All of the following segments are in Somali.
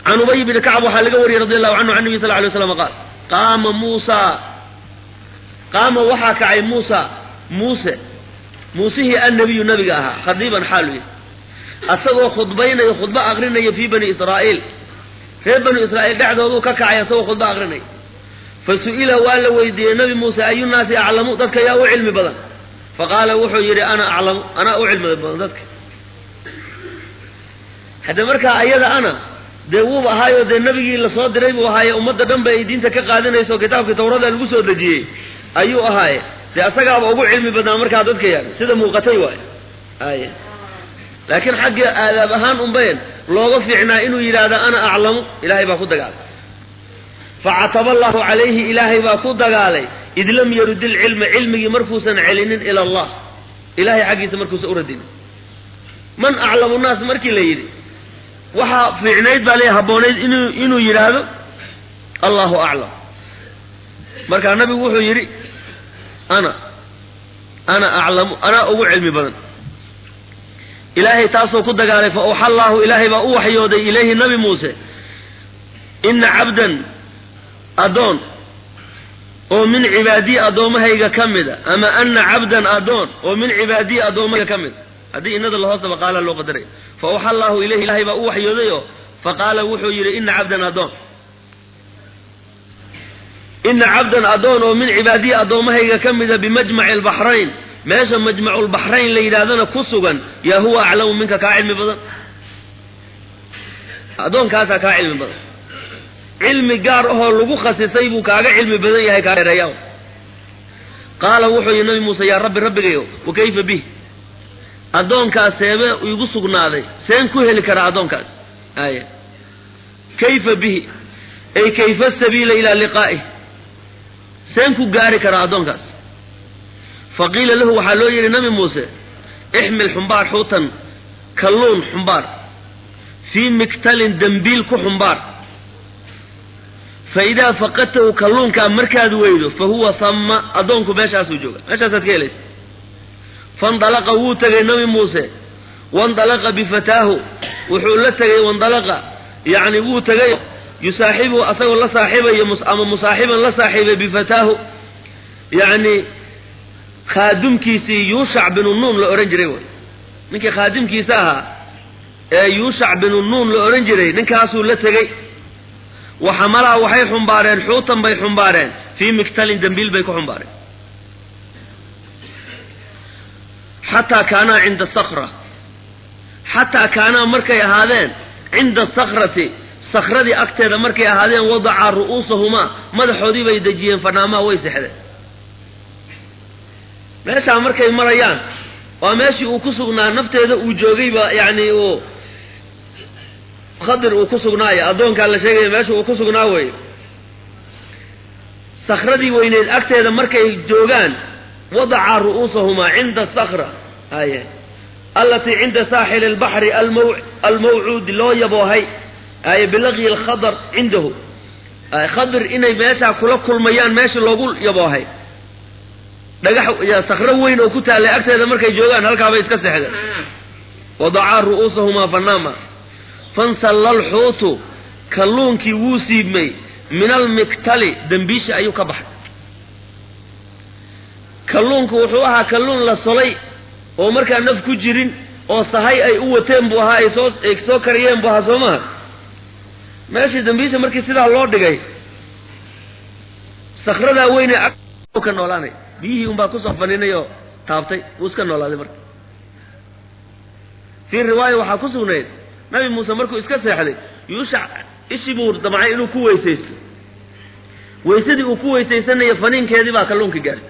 عن أبي بن كعب وحلق وري رضي الله عنه عن النبي صلى الله عليه وسلم قال قام وحك عن موسى هي النبي خطيبا حاله أسوى خطبين خطبة أغرنا في بني إسرائيل في بني إسرائيل بعد ذو كعي أسوى خطبة أغرنا فسئل وقال ويدي نبي موسى أي الناس أعلموا ذلك يا علم بدن فقال وحو يري أنا أعلم أنا أعلم بدن ذلك حتى مركا أيضا أنا دهوب هايو ده النبي اللي صاد ريب وهاي أمد دم بيدين تكقادنا يسوع كتاب في توراة الوسود دجيه أيوه هاي ده أسقى أبو علم بدن مركا ذلك يعني سيدا موقتي واي لكن حق آلابهان بين لو فينا إنه يراد أنا أعلم إلهي باخد قال فعتب الله عليه إلهي باخد قال إذ لم يرد العلم علمي مرفوسا علن إلى الله إلهي حقيس مرفوس أردين من أعلم الناس مركي ليدي وحا في عنايد بالي هبونيد إنه يراد الله أعلم مركا النبي وحو يري أنا أعلم أنا أقول علمي بدن إلهي تاسو كد قال فأوحى الله إلهي بأوحي يودي إليه النبي موسى إن عبدا أدون ومن عبادي أدومها كمدا أما أن عبدا أدون ومن عبادي أدومها كمدا هذه إن الله سبحانه قال له قدري فأوحى الله إليه إلهي بأوحي يودي فقال وحي إن عبدا أدون إن عبدا أدون ومن عبادي أدومها كمدا بمجمع البحرين ماشا مجمع البحرين ليلادنا كسوغا يا هو أعلم منك كعلم بدن أدون كاسا كعلم بدن علم قاره لغو خسيسيبو كاغا علم بدن يهي كاريو قال وحي النبي موسى يا رب غيو وكيف به أدون كاس سيبه ويغو سغنادي سين كو هلي كرا أدون كاس آية كيف به أي كيف السبيل إلى لقائه سين كو غاري كرا أدون كاس فقيل له وحلوي لنبي موسى احمل حنبار حوتا كلون حنبار في مكتل دنبيل كحنبار فإذا فقدته كلون كان مركز ويده فهو ثم أدونك باشا سوجوغا باشا ستكيليس فانطلق ووتغي نبي موسى وانطلق بفتاه وحولته وانطلق يعني ووتغي يصاحبه أصغر الله صاحبه أما مصاحبا الله صاحبه بفتاه يعني خادم كيسي يوشع بن النون لأورنجري نكي خادم كيساها يوشع بن النون لأورنجري نكاسو لتغي وحملها وحي حنبارين حوتا بي حنبارين في مكتل دنبيل بيكو حنبارين حتى كان عند الصخرة حتى كان مركي هذين عند الصخرة صخرة أكتر مركي هذين وضع رؤوسهما مدحودي بيدجيين فناما ويسحده meesha markay marayaan waa meeshii uu ku sugnaa nafteeda uu joogay ba yaani oo Khadir uu ku sugnaayo adoonka la sheegay meesha uu ku sugnaa way sakhradii weyneed agteeda markay joogaan wadaca ru'uusahuma 'inda sakhra aya allati 'inda sahil al-bahr al-maw'ud loo yabohay aya bilaqi al-khadar 'indahu Khadir inay meesha kula kulmayaan meesha loogu yabohay dhagax ya sakhro weyn oo ku taalay agteeda markay joogaan halka bay iska seexdeen wadaca ru'uusahuma fanama fansallal huutu kalluunki wuu siibmay min al-miktali dambiisha ayuu ka baxay kalluunku wuxuu ahaa kalluun la solay oo markaa naf ku jirin oo sahay ay u wateen buu ahaa ay soo kariyeen buu ahaa Soomaa meeshii dambiisha markii sidaa loo dhigay sakhrada weyn ee ka noolaanay biyihii unbaa ku soo faninayo taabtay uu iska noolaaday marka fi riwaaya waxa ku sugnayd nabi Muuse markuu iska seexday Yuushac ishibuur damcay inuu ku weysaysto weysadii uu ku weysaysanay faninkeedii baa kalluunka gaaray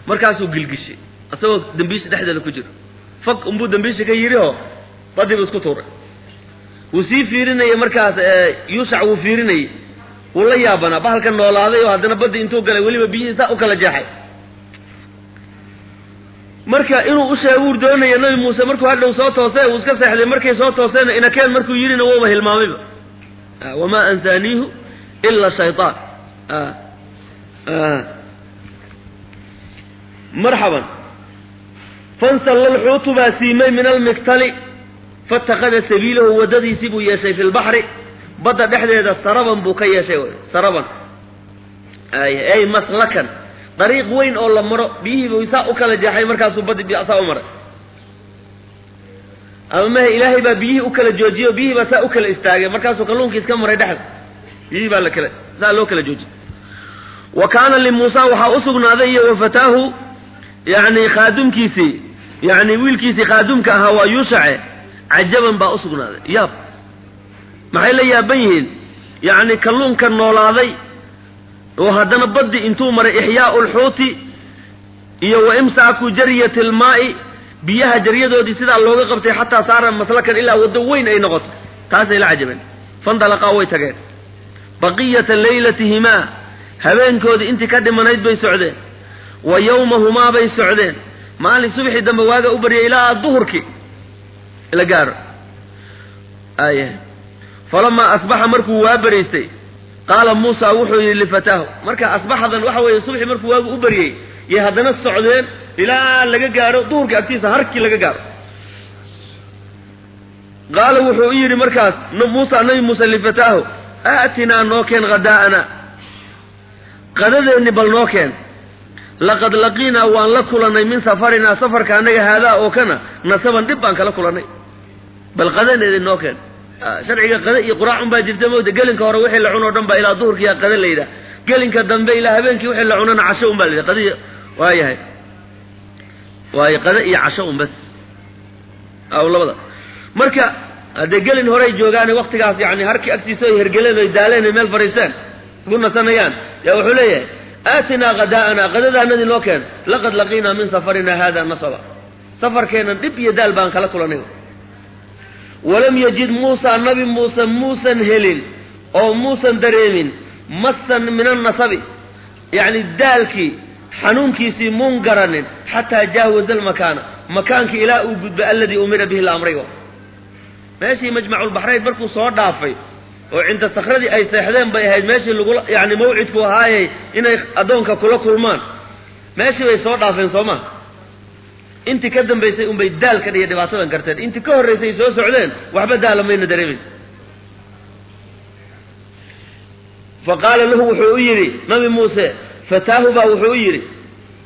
markaas uu gilgishay asagoo dambiisha dhexdeeda ku jiro fak umbu dambiisha ka yiri oo badii isku tuuray uu sii fiirinay markaas Yuushac uu fiirinay wala yaabana bahalka noolaaday oo hadana badii intuu galay waliba biyihiisa u kala jeexay marka inuu u sheego doonaya nabi Muuse markuu hadhow soo toosay uu iska seexday markay soo toosayna ina keen markuu yirina wuu hilmaamayba wama ansanihu illa shaytaan marhaban fansal al-hut basimay min al-miktali فاتخذ سبيله وددي سبو يشي في البحر بدا دحديدا سربا بو كيشي سربا أي مسلكا طريق وين أولا مرة بيه ويساء أكل جاحي مركز بدي بأساء مرة أما إلهي با بيه أكل جوجي وبيه بساء أكل استاغي مركز كلون كيس كم مرة دحد بيه بالك ساء لو أكل جوجي وكان لموسى وحا أسقنا ذي وفتاه يعني خادم كيسي يعني ويل كيسي خادم كهوا يسع عجبا با أسقنا ذي ياب maxay la yaabanyihiin yani kalluunka noolaaday oo haddana baddi intuu maray ixyaa'ul xuuti iyo wa imsaaku jariyati almaa'i biyaha jariyadoodii sidaa looga qabtay xataa saara maslakan ilaa waddo weyn ay noqoto taasay la cajabeen fandalaqaa way tageen baqiyata leylatihimaa habeenkoodii intii ka dhimanayd bay socdeen wa yowmahumaa bay socdeen maalin subaxii dambe waaga u baryay ilaa duhurkii ila gaaro فلما أصبح مركو وابريستي قال موسى وحي لفتاه مركا أصبح ذن وحوي صبح مركو وابريي يهدنا السعودين إلى لقى قارو دورك أكتيسا هركي لقى قارو قال وحي مركاس موسى نبي موسى لفتاه آتنا نوكين غداءنا قدد بل نوكين لقد لقينا وان لكلنا من سفرنا سفر كان هذا أو كان نسبا دبان كلكلنا بل قدد نوكين sharciga qada iyo quraac un baa jirta mooda gelinka hore wixii la cuno dhan baa ilaa duhurkii qada leeyda gelinka dambe ilaa habeenkii wixii la cunana casho un baa leeyda qadiya waayahay qada iyo casho un bas aw labada marka hada gelin hore joogaan waqtigaas yaani harkii agtiisa ay hergeleen ay daaleen meel fariistaan guna sanayaan yaa wuxuu leeyahay aatina qadaana qadadaanadi loo keen laqad laqina min safarina hada nasaba safarkeena dib iyo daal baan kala kulanay ولم يجد موسى النبي موسى هلين أو موسى دريمين مسا من النصب يعني الدالكي حنونكي سي منقرن حتى جاوز المكان مكانك إلى الذي أمر به الأمر ماشي مجمع البحرين بركو صور دافي وعند الصخرة أي سيحدين بيهاي ماشي اللي يعني موعدك وهاي إن أدونك كل مان ماشي بي صور دافين صوما انت كدن بيسي بيدال كده يدباتن كرتين انت كهريسي سو سعودين وحبا دال ما يندريمين فقال له وحو يري نبي موسى فتاه با وحو يري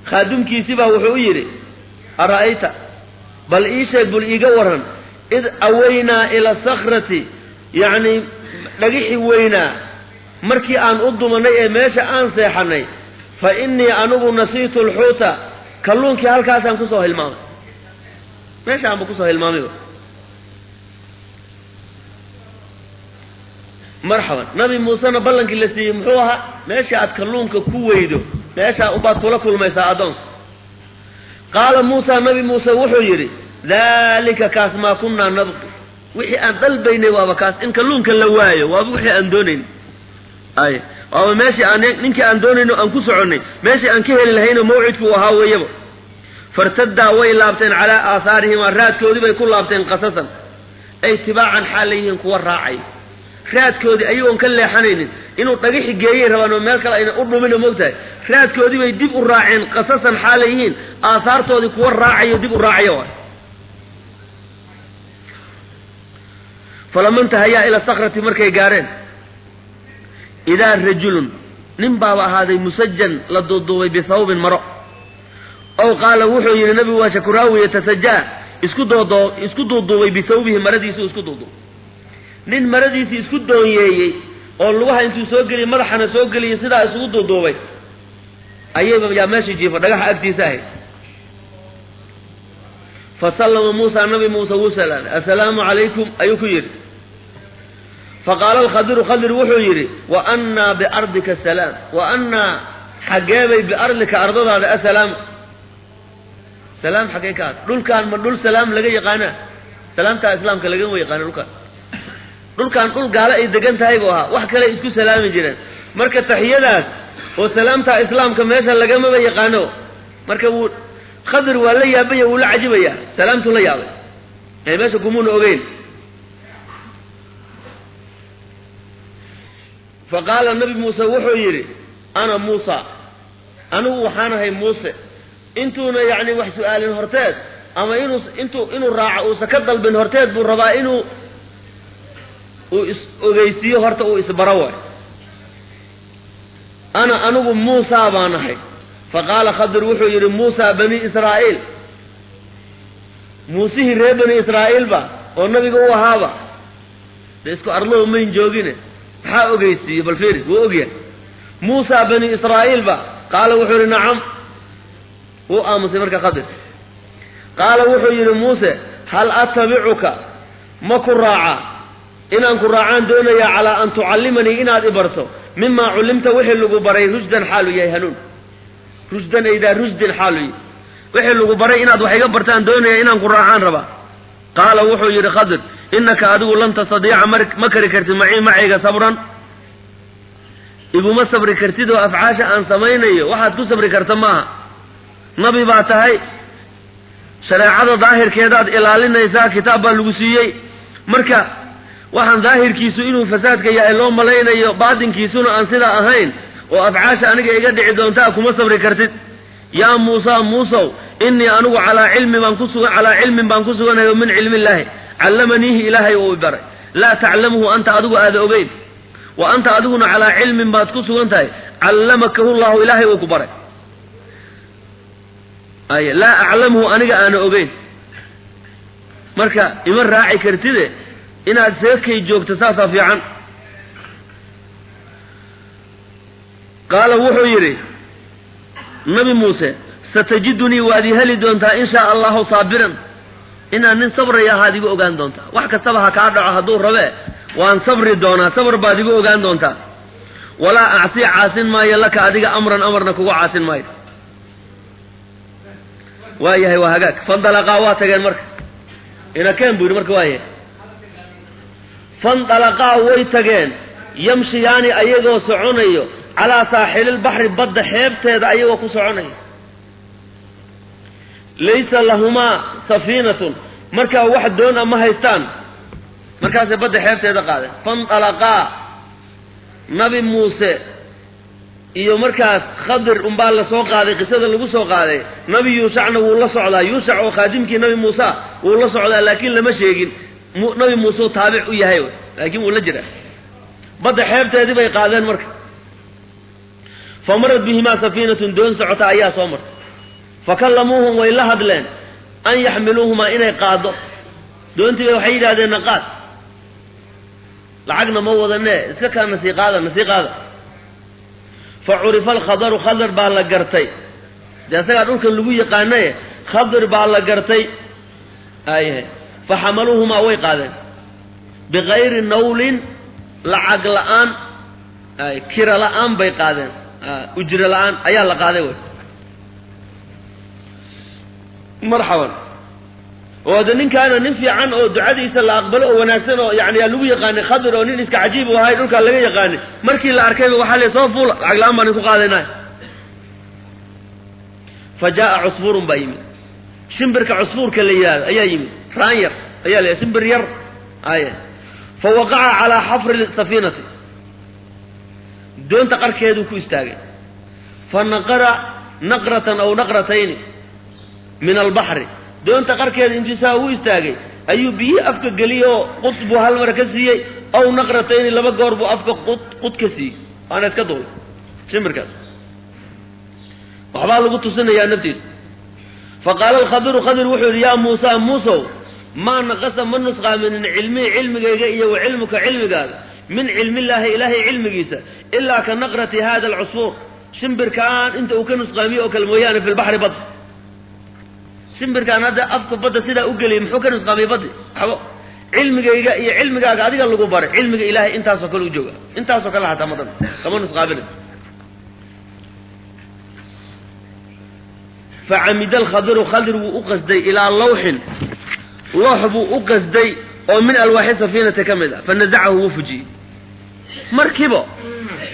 خادمكيسي با وحو يري ارايت بل ايشي بل ايغا ورن اذ اوينا الى الصخره يعني دغخي وينا markii aan u dumanay ee meesha aan seexanay fa inni anugu nasiitu alhuuta kalluunkii halkaas aan ku soo hilmaamay meesha aan ku soo hilmaamay marhaban nabi muuse na ballankii la siiyay muxuu ahaa meesha aad kalluunka ku weydo meesha u baad kula kulmaysaa adoon qaala muuse nabi muuse wuxuu yiri dhalika kaas ma kunna nabqi wixii aan dalbaynay waaba kaas in kalluunka la waayo waaba wixii aan doonayn ay oo meeshii aan ninkii aan doonayno aan ku soconay meeshii aan ka heli lahayna mawcidku ahaa weeyaba fartadda way laabteen ala aasaarihim raadkoodii bay ku laabteen qasasan ay tibaacan xalayhin kuwa raacay raadkoodii ayagoon ka leexanaynin inuu dhagaxi geeyay rabaan oo meel kale ayna u dhumin moogtahay raadkoodii bay dib u raaceen qasasan xalayhin aasaartoodii kuwa raacayo dib u raacayo falaman tahaya ila sakrati markay gaareen إذا رجل نبى هذا مسجن لضوضوا بثوب مرء أو قال وحي النبي وشكراوي يتسجى اسكدوا ضوي بثوبه مرديس اسكدوا ضو نين مرديس اسكدوا يي أو الله أنتو سوقلي مرحنا سوقلي صدا اسكدوا ضوي أيوة يا ماشي جيفا دقح أكتي ساهي فسلم موسى النبي موسى وسلم السلام عليكم أيكم فقال الخضر وحيري وأنا بأرضك السلام وأنا حجابي بأرضك أرضها هذا السلام سلام حقيقات دول كان من دول سلام لقي يقانا سلام تا إسلام كلقي ويقانا دول كان دول قال إيه دقنت هايبوها وحكا لا يسكو سلام جيران مركا تحييات وسلام تا إسلام كما يشا لقي ما بيقانو مركا خضر ولا يابي ولا عجبيا سلامته لا يابي يعني ماشا كمون أوغين فقال النبي موسى وحيري أنا موسى أنا وحانا هي موسى انتونا يعني وح سؤال هرتاد ama inuu raaco uusa ka dalbin horteed buu rabaa inuu ogeysiiyo horta uu isbaro waay anigu muusaa baan ahay faqaala khadir wuxuu yidhi muusaa bani israa'iil muusihii reer bani israa'iil ba oo nabiga u ahaaba de isku arloo mayn joogine maxaa ogeysiiyey bal fiiri wuu ogyahay muusaa bani israa'iil ba qaala wuxuu yidhi nacam wuu aamusay marka khadir qaala wuxuu yidhi muuse hal atabicuka ma ku raaca inaan ku raacaan doonayaa calaa an tucallimanii inaad i barto mimaa cullimta wixii lagu baray rushdan xaalu yahay hanuun rushdan aydaa rusdin xaalu yahay wixii lagu baray inaad wax iga bartaan doonaya inaan ku raacaan rabaa qaala wuxuu yidhi khadir innaka adigu lan tastadiica ma kari kartid macayga sabran iguma sabri kartid oo afcaasha aan samaynayo waxaad ku sabri karta maaha nabi baa tahay shareecada daahirkeedaad ilaalinaysaa kitaab baa lagu siiyey marka waxaan daahirkiisu inuu fasaadka yahay loo malaynayo baatinkiisuna aan sidaa ahayn oo afcaasha aniga iga dhici doontaa kuma sabri kartid yaa muusaa muusow innii anigu calaa cilmin baan ku suganayo min cilmi illaahi callamaniihi ilaahay uu baray laa taclamuhu anta adigu aada ogeyn wa anta adiguna calaa cilmin baad ku sugan tahay callamakahu llahu ilaahay uu ku baray laa aclamuhu aniga aana ogeyn marka ima raaci kartide inaad seekay joogto saasaa fiican qaala wuxuu yidhi nabi muuse satajidunii waad ii heli doontaa in shaa allahu saabiran inaan nin sabraya ahaad igu ogaan doontaa wax kastaba ha kaa dhaco hadduu rabee waan sabri doonaa sabr baad igu ogaan doontaa walaa acsii caasin maayo laka adiga amarna kugu caasin maayo waayahay waa hagaag fandalaqaa waa tageen marka inakeen buu yidhi marka waayahay fandalaqaa way tageen yamshiyaani ayagoo soconayo calaa saaxililbaxri badda xeebteeda ayagoo ku soconayo laysa lahumaa safiinatun markaa wax doon a ma haystaan markaasay badda xeebteeda qaadeen fandalaqaa nabi muuse iyo markaas khadir unbaa la soo qaaday qisada lagu soo qaaday nabi yuushacna wuu la socdaa yuushac oo khaadimkii nabi muusa wuu la socdaa laakiin lama sheegin nabi muuse uu taabic u yahay laakiin wuu la jiraa badda xeebteedii bay qaadeen marka famarad bihimaa safiinatun doon socota ayaa soo martay fakallamuuhum way la hadleen an yaxmiluuhumaa inay qaado doontii bay waxay yidhahdeen na qaad lacagna ma wadanee iska kaa nasii qaada fa curifa alkhadaru khadar baa la gartay dee isagaa dhulkan lagu yaqaanaye khadir baa la gartay aayahay fa xamaluuhumaa way qaadeen bikayri nawlin lacag la'aan kira la'aan bay qaadeen ujro la'aan ayaa la qaaday wey marxaban oo de ninkaana nin fiican oo ducadiisa la aqbalo oo wanaagsan oo yani yaa lagu yaqaanay khadir oo nin iska cajiib u ahay dhulkaa laga yaqaanay markii la arkayba waxaa le soo fuula lacag la'aan baan idinku qaadaynay fa jaa'a cusfuurun baa yimid shimbirka cusfuurka la yidhahdo ayaa yimid raan yar ayaa la shimbir yar aya fa waqaca calaa xafri safiinati doonta qarkeeduu ku istaagay fa naqara naqratan aw naqratayni min albaxri doonta qarkeeda intiisaa uu istaagay ayuu biyihii afka geliyoo qud buu hal mar ka siiyey aw naqratayni laba goor buu afka qud ka siiyey waana iska duulay shimbirkaas waxbaa lagu tusinayaa naftiisa fa qaala alkhadiru khadir wuxuu yidhi yaa muusaa muusow maa naqasa ma nusqaaminin cilmii cilmigayga iyo wa cilmuka cilmigaada min cilmillaahi ilaahay cilmigiisa ilaa ka naqrati hada alcusfuur shimbirkaan inta uu ka nusqaamiyo oo kale mooyaane fi lbaxri badda shimbirkaan hadda afka badda sidaa u geliyay muxuu ka nusqaamiyey baddi waxbo cilmigayga iyo cilmigaaga adiga lagu baray cilmiga ilaahay intaasoo kale u jooga intaasoo kale hataa ma dhan kama nusqaamina facamida alkhadiru khadir wuu u qasday ilaa lawxin loox buu u qasday oo min alwaaxi safiinata ka mid ah fanazacahu wuu fujiyey markiiba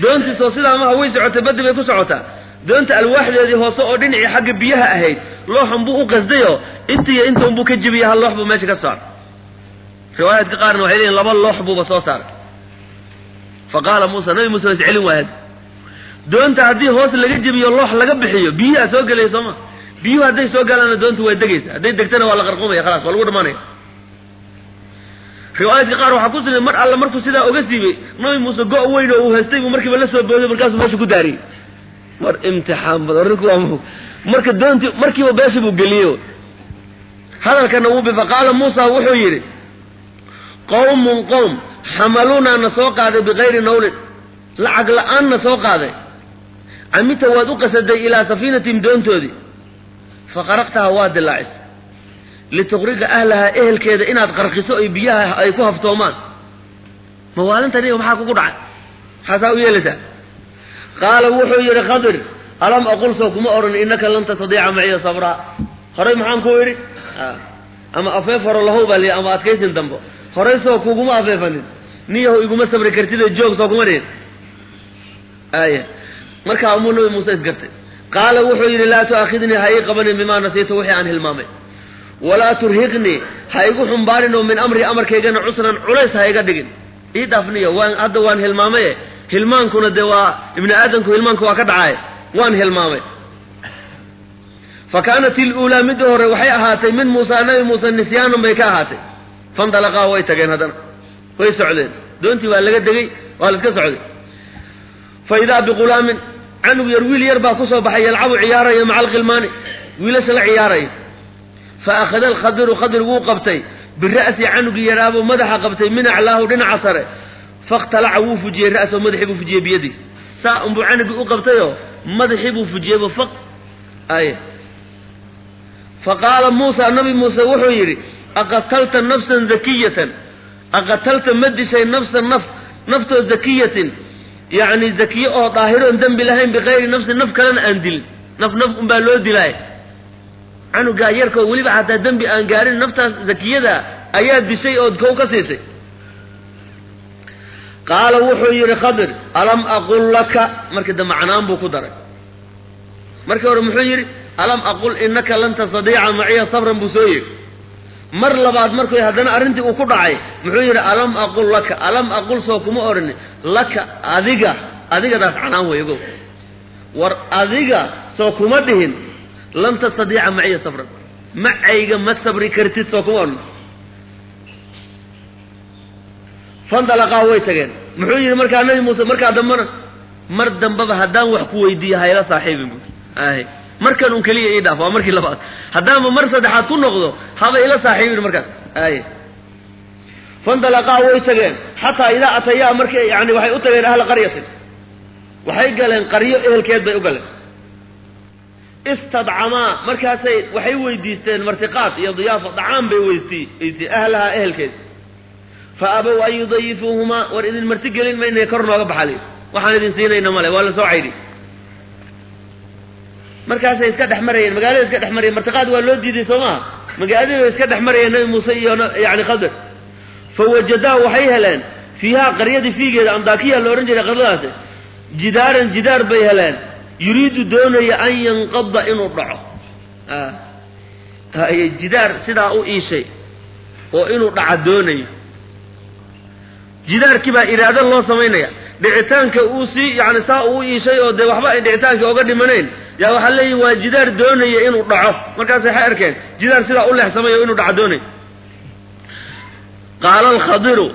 doontiisoo sidaa maha way socotay baddi bay ku socotaa doonta alwaaxdeedii hoose oo dhinacii xagga biyaha ahayd looxan buu u qasdayoo intiiyo intaun buu ka jebiyey hal loox buu meesha ka saaray riwaayaadka qaarna waxay leeyihin laba loox buuba soo saaray fa qaala muusa nabi muuse was celin waayad doonta haddii hoos laga jebiyo loox laga bixiyo biyihaa soo gelaya sooma biyuhu hadday soo galaan doontu way degaysaa hadday degtana waa la qarqoomaya khalaas waa lagu dhamaanaya riwaayadka qaar waxaa ku sugan mar alla markuu sidaa oga siibay nabi muuse go' weyn oo uu haystay buu markiiba la soo booday markaasuu meesha ku daariyey mar imtixaan badan rinku waa marka doontii markiiba beesha buu geliyey hadalkana wuu bifaqaala muusa wuxuu yidhi qowmun qowm xamaluunaa na soo qaaday bikayri nawlin lacag la-aan na soo qaaday camita waad u qasaday ilaa safiinatim doontoodii faqaraqtaha waa dilaacis lituqriqa ahlahaa ehelkeeda inaad qarqiso ay biyaha ay ku haftoomaan mawaalintaniga maxaa kugu dhacay maxaasaa u yeelaysaa qaala wuxuu yidhi khadir alam aqul soo kuma odhan innaka lan tastadiica maciya sabraa horey maxaan ku idhi ama afeef horo lahow baa lihi ama adkaysin dambo horey soo kuguma afeefanin niyahu iguma sabri kartida joog soo kuma dhihin aaya markaa umuu nabi muuse isgartay qaala wuxuu yidhi laa tu'aakhidnii ha ii qabanin bimaa nasiitu wixii aan hilmaamay walaa turhiqnii ha igu xumbaarinoo min amri amarkaygana cusran culays ha iga dhigin ii dhaafniyo hadda waan hilmaamaye hilmaankuna dee waa ibni aadamku hilmaanku waa ka dhacaay waan hilmaamay fa kaanat iluulaa midda hore waxay ahaatay min muusa nabi muuse nisyaanan bay ka ahaatay fandalaqaa way tageen haddana way socdeen doontii waa laga degay waa la iska socday fa idaa biqulaamin canug yar wiil yar baa ku soo baxay yalcabu ciyaaraya maca alkhilmaani wiilasha la ciyaaraya fa akhada alkhadiru khadir wuu qabtay bira'si canugii yaraabuu madaxa qabtay min aclaahu dhinaca sare fakhtalaca wuu fujiyey ra'sahu madaxii buu fujiyey biyadiis saa unbuu canugii u qabtayoo madaxii buu fujiyeyba faq aya faqaala muusa nabi muuse wuxuu yidhi aqatalta nafsan zakiyatan aqatalta ma dishay nafsan naftoo zakiyatin yacni zakiye oo daahiroon dembi lahayn bikayri nafsin naf kalena aan dilin naf unbaa loo dilaay canugaa yarkoo weliba xataa dembi aan gaarin naftaas zakiyada ayaa dishay ood kow ka siisay qaala wuxuu yidhi khadir alam aqul laka markii dambe canaan buu ku daray markii hore muxuu yidhi alam aqul innaka lan tastadiica maciya sabran buu soo yidhi mar labaad markuu haddana arrintii uu ku dhacay muxuu yidhi alam aqul laka alam aqul soo kuma odhani laka adigadaas canaan weygo war adiga soo kuma dhihin lan tastadiica maciya sabran macayga ma sabri kartid soo kuma odhan fandalaqaa way tageen muxuu yidhi markaa nabi muuse markaa dambena mar dambaba haddaan wax ku weydiiya hayla saaxiibin buui ahy markan un keliya ii dhaaf waa markii labaad haddaanba mar saddexaad ku noqdo haba ila saaxiibin markaas ay fandalaqaa way tageen xataa idaa atayaa markii yani waxay u tageen ahla qaryatin waxay galeen qaryo ehelkeed bay u galeen istadcamaa markaasay waxay weydiisteen martiqaad iyo diyaafa dacaan bay weydiistay ahlahaa ehelkeed fa abow an yudayifuuhumaa war idin marti gelin maynay kor nooga baxali waxaan idin siinayna male waa la soo caydi markaasay iska dhex marayeen magaalada iska dhex marayeen martiqaad waa loo diiday soo maha magaaladii bay iska dhex marayeen nabi muuse iyo yani khadir fa wajadaa waxay heleen fiihaa qaryadii fiigeeda andaakiya la odhan jiray qaryadaasi jidaaran jidaar bay heleen yuriidu doonaya an yanqada inuu dhaco jidaar sidaa u iishay oo inuu dhaca doonayo jidaarkii baa iraado loo samaynaya dhicitaanka uu sii yani saa uu iishay oo dee waxba ay dhicitaankii oga dhimanayn yaa waxaa leeyihi waa jidaar doonaya inuu dhaco markaas waxay arkeen jidaar sidaa u leexsamay oo inuu dhaco doonay qaala alkhadiru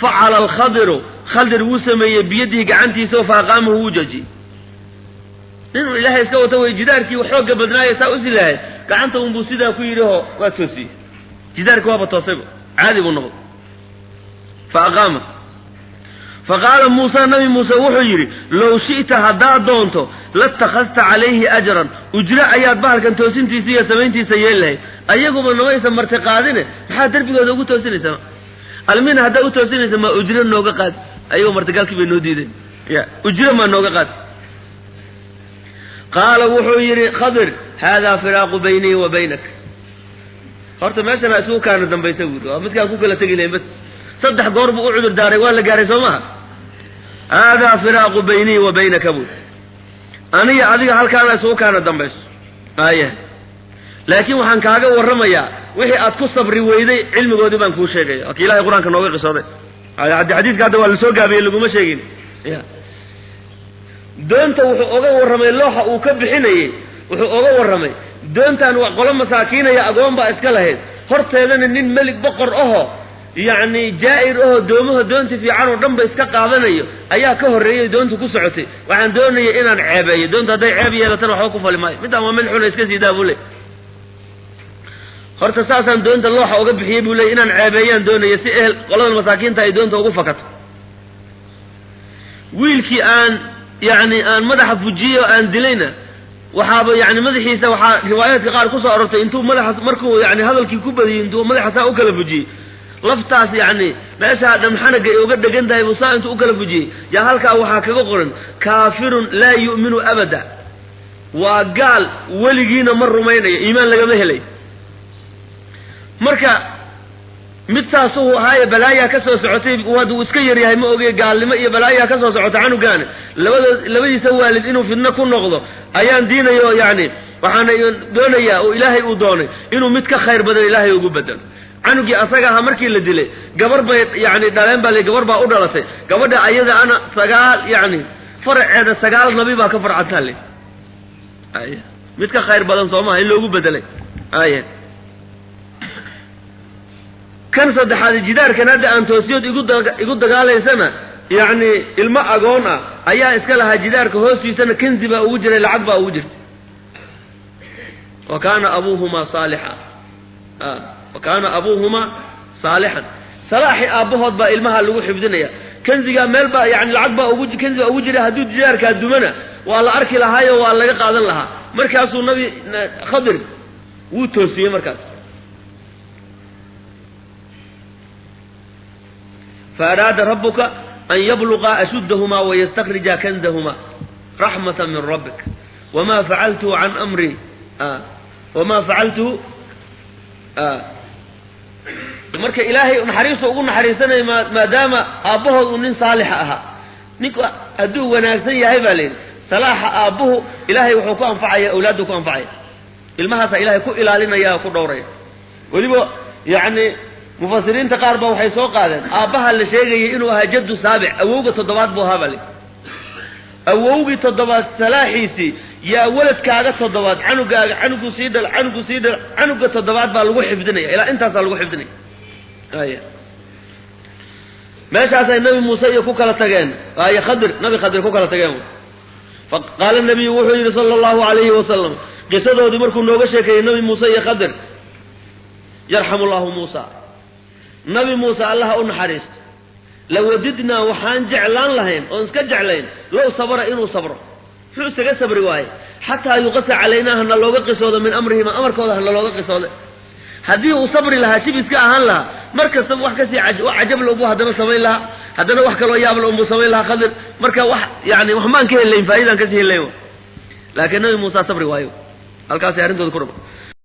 facala alkhadiru khadir wuu sameeyey biyadihi gacantiisa oo faaqaamahu wuu jajiyey ninuu ilaahay iska wata way jidaarkii xoogga badnaaya saa usi lahayd gacanta unbuu sidaa ku yidhi oo waa toosiyey jidaarkii waaba toosayba caadi buu noqday faaqaama faqaala muusa nabi muuse wuxuu yidhi low shi'ta haddaad doonto latakhadta calayhi ajran ujro ayaad bahalkan toosintiisa iyo samayntiisa yeeli lahayd ayaguba namaysan marti qaadine maxaad darbigooda ugu toosinaysaa almina haddaad u toosinaysa maa ujro nooga qaad ayagoo martigaalkii bay noo diideen ya ujro maa nooga qaad qaala wuxuu yidhi khadir haadaa firaaqu baynii wa baynak horta meeshana isugu kaana dambaysa buuri waa midkaan ku kala tegi lahayn bas saddex goor buu u cudur daaray waa la gaaray soo maha haadaa firaaqu baynii wa baynaka buuri aniga adiga halkaana isugu kaana dambayso aya laakiin waxaan kaaga warramayaa wixii aad ku sabri weyday cilmigoodii baan kuu sheegaya waa kii ilahay qur-aanka nooga qisooday xadiidka hadda waa lasoo gaabiyey laguma sheegin ya doonta wuxuu oga warramay looxa uu ka bixinayey wuxuu oga warramay doontan waa qolo masaakiinaya agoon baa iska lahayd horteedana nin melig boqor ahoo yacni jaa'ir ahoo doomaha doonta fiican oo dhan ba iska qaadanayo ayaa ka horreeyay doonta ku socotay waxaan doonaya inaan ceebeeyo doonta hadday ceeb yeelatana waxba ku fali maayo midaan waa mid xuna iska sii daa buu leey horta saasaan doonta looxa uga bixiyey buu leey inaan ceebeeyaan doonaya si ehel qoladan masaakiinta ay doonta ugu fakato wiilkii aan yacni aan madaxa fujiyo aan dilayna waxaaba yacni madaxiisa waxaa riwaayaadka qaar ku soo arortay intuu madaxa markuu yacni hadalkii ku badiyey intuu madaxa saa u kala fujiyey laftaas yacni meeshaa dhamxanaga ay uga dhegan tahay buu saa intuu u kala fujiyey yaa halkaa waxaa kaga qoran kaafirun laa yu'minu abada waa gaal weligiina ma rumaynayo iimaan lagama helay marka mid saasuu ahaaye balaayaa ka soo socotay waaduu iska yaryahay ma ogey gaalnimo iyo balaayaa ka soo socota canugaana labadiisa waalid inuu fidno ku noqdo ayaan diinayo yacni waxaana doonayaa oo ilaahay uu doonay inuu mid ka khayr badan ilaahay ugu bedelo canugii asaga ahaa markii la dilay gabar bay yacni dhaleen baa le gabar baa u dhalatay gabadha ayada ana yacni faraceeda 9 nabi baa ka farcataa le mid ka khayr badan soo maaha in loogu bedelay kan saddexaad jidaarkan hadda aan toosiyad igu dagaalaysana yacni ilmo agoon ah ayaa iska lahaa jidaarka hoostiisana kanzi baa ugu jiray lacag baa ugu jirtay wa kaana abuuhumaa saalixan salaaxi aabbahood baa ilmaha lagu xifdinaya kanzigaa meel baa yani lacag baa kanzi baa ugu jiray hadduu jidaarkaa dumana waa la arki lahaayo waa laga qaadan lahaa markaasuu nabi khadir wuu toosiyey markaas فأراد ربك أن يبلغا أشدهما ويستخرجا كنزهما رحمة من ربك وما فعلته عن أمري وما فعلته marka ilaahay naxariiso ugu naxariisanay maadaama aabbahood uu nin saalix ahaa ninku hadduu wanaagsan yahay baa leeyahay salaaxa aabbuhu ilaahay wuxuu ku anfacayaa awlaadu ku anfacaya ilmahaasa ilaahay ku ilaalinaya ku dhowraya weliba yacni mufasiriinta qaar baa waxay soo qaadeen aabbaha la sheegayay inuu ahaa jaddu saabic awowga 7 buu ahaa bale awowgii 7 salaaxiisii yaa waladkaaga 7 canugaaga canugu sii dhal canuga 7 baa lagu xifdinaya ilaa intaasaa lagu xifdinaya meeshaasay nabi muuse iyo ku kala tageen nabi khadir ku kala tageen faqaala nabiyu wuxuu yidhi sala allahu calayhi wasalam qisadoodii markuu nooga sheekeeyey nabi muuse iyo khadir yarxamu allahu muusa nabi muuse allaha u naxariisto lawadidnaa waxaan jeclaan lahayn oon iska jeclayn low sabara inuu sabro muxuu isaga sabri waaye xataa yuqasa calaynaa hana looga qisoodo min amrihima amarkooda hana looga qisooda haddii uu sabri lahaa shib iska ahaan lahaa mar kastaba wax kasii cajab loobu haddana samayn lahaa haddana wax kaloo yaab loonbuu samayn lahaa khadir marka wax yani wax maan ka helayn faa'iidaan kasii helayn laakiin nabi muuse sabri waayo halkaasay arrintooda ku dhabo